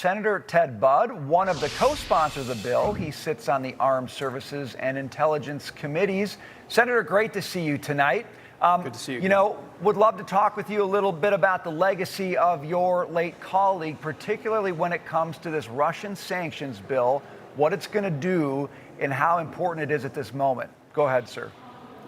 Senator Ted Budd, one of the co-sponsors of the bill. He sits on the Armed Services and Intelligence Committees. Senator, great to see you tonight. Good to see you. You know, would love to talk with you a little bit about the legacy of your late colleague, particularly when it comes to this Russian sanctions bill, what it's going to do, and how important it is at this moment. Go ahead, sir.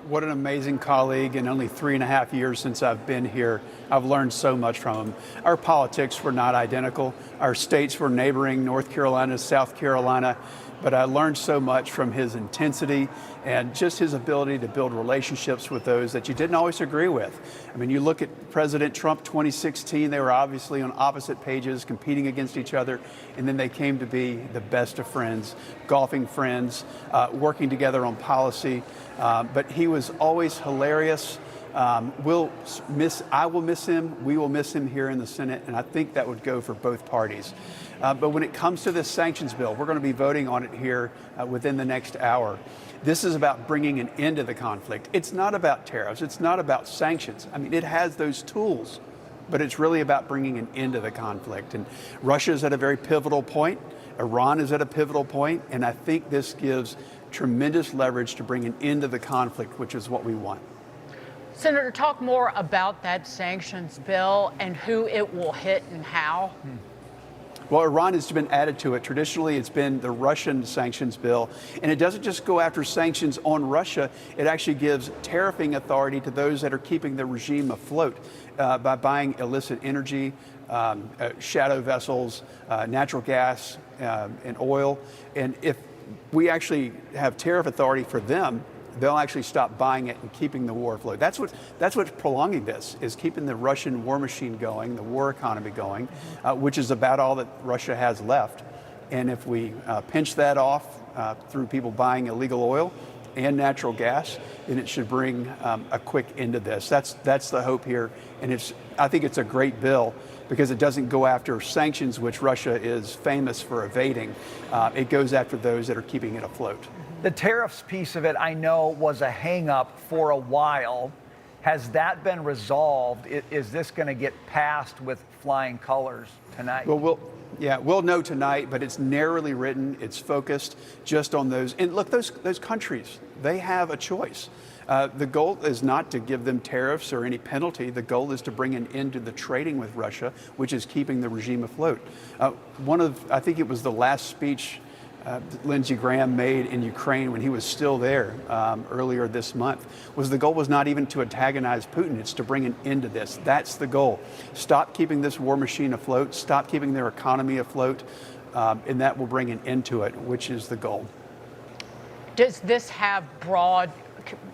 What an amazing colleague. In only 3.5 years since I've been here, I've learned so much from him. Our politics were not identical. Our states were neighboring, North Carolina, South Carolina. But I learned so much from his intensity and just his ability to build relationships with those that you didn't always agree with. I mean, you look at President Trump 2016, they were obviously on opposite pages, competing against each other, and then they came to be the best of friends, golfing friends, working together on policy. But he was always hilarious. I will miss him. We will miss him here in the Senate, and I think that would go for both parties. But when it comes to this sanctions bill, we're going to be voting on it here within the next hour. This is about bringing an end to the conflict. It's not about tariffs. It's not about sanctions. I mean, it has those tools, but it's really about bringing an end to the conflict. And Russia is at a very pivotal point. Iran is at a pivotal point, and I think this gives tremendous leverage to bring an end to the conflict, which is what we want. Senator, talk more about that sanctions bill and who it will hit and how. Well, Iran has been added to it. Traditionally, it's been the Russian sanctions bill. And it doesn't just go after sanctions on Russia. It actually gives tariffing authority to those that are keeping the regime afloat by buying illicit energy, shadow vessels, natural gas, and oil. And if we actually have tariff authority for them, they'll actually stop buying it and keeping the war afloat. That's what's prolonging this, is keeping the Russian war machine going, the war economy going, which is about all that Russia has left. And if we pinch that off through people buying illegal oil and natural gas, then it should bring a quick end to this. That's the hope here. And I think it's a great bill because it doesn't go after sanctions, which Russia is famous for evading. It goes after those that are keeping it afloat. The tariffs piece of it, I know, was a hang-up for a while. Has that been resolved? Is this going to get passed with flying colors tonight? Well, we'll know tonight, but it's narrowly written. It's focused just on those. And look, those countries, they have a choice. The goal is not to give them tariffs or any penalty. The goal is to bring an end to the trading with Russia, which is keeping the regime afloat. I think it was the last speech Lindsey Graham made in Ukraine when he was still there earlier this month, was the goal was not even to antagonize Putin, it's to bring an end to this. That's the goal. Stop keeping this war machine afloat, stop keeping their economy afloat, and that will bring an end to it, which is the goal. Does this have broad,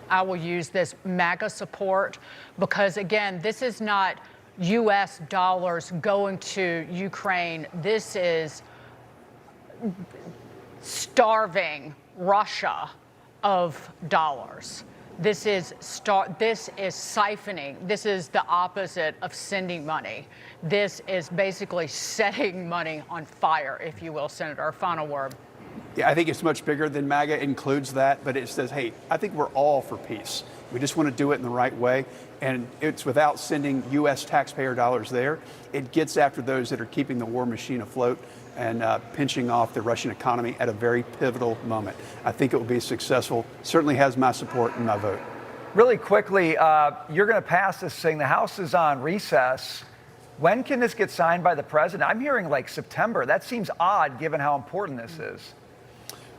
I will use this, MAGA support? Because again, this is not U.S. dollars going to Ukraine. This is starving Russia of dollars. This is siphoning. This is the opposite of sending money. This is basically setting money on fire, if you will, Senator. Our final word. Yeah, I think it's much bigger than MAGA. It includes that, but it says, hey, I think we're all for peace. We just want to do it in the right way. And it's without sending U.S. taxpayer dollars there. It gets after those that are keeping the war machine afloat and pinching off the Russian economy at a very pivotal moment. I think it will be successful. Certainly has my support and my vote. Really quickly, you're going to pass this thing. The House is on recess. When can this get signed by the president? I'm hearing like September. That seems odd given how important this is.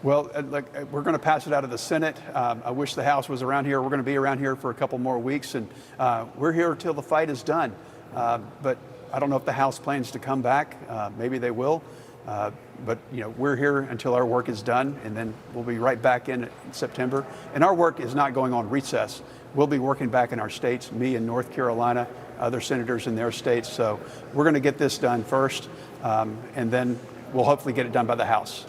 Well, look, we're going to pass it out of the Senate. I wish the House was around here. We're going to be around here for a couple more weeks, and we're here till the fight is done. But I don't know if the House plans to come back. Maybe they will. But we're here until our work is done, and then we'll be right back in September. And our work is not going on recess. We'll be working back in our states, me in North Carolina, other senators in their states. So we're going to get this done first, and then we'll hopefully get it done by the House.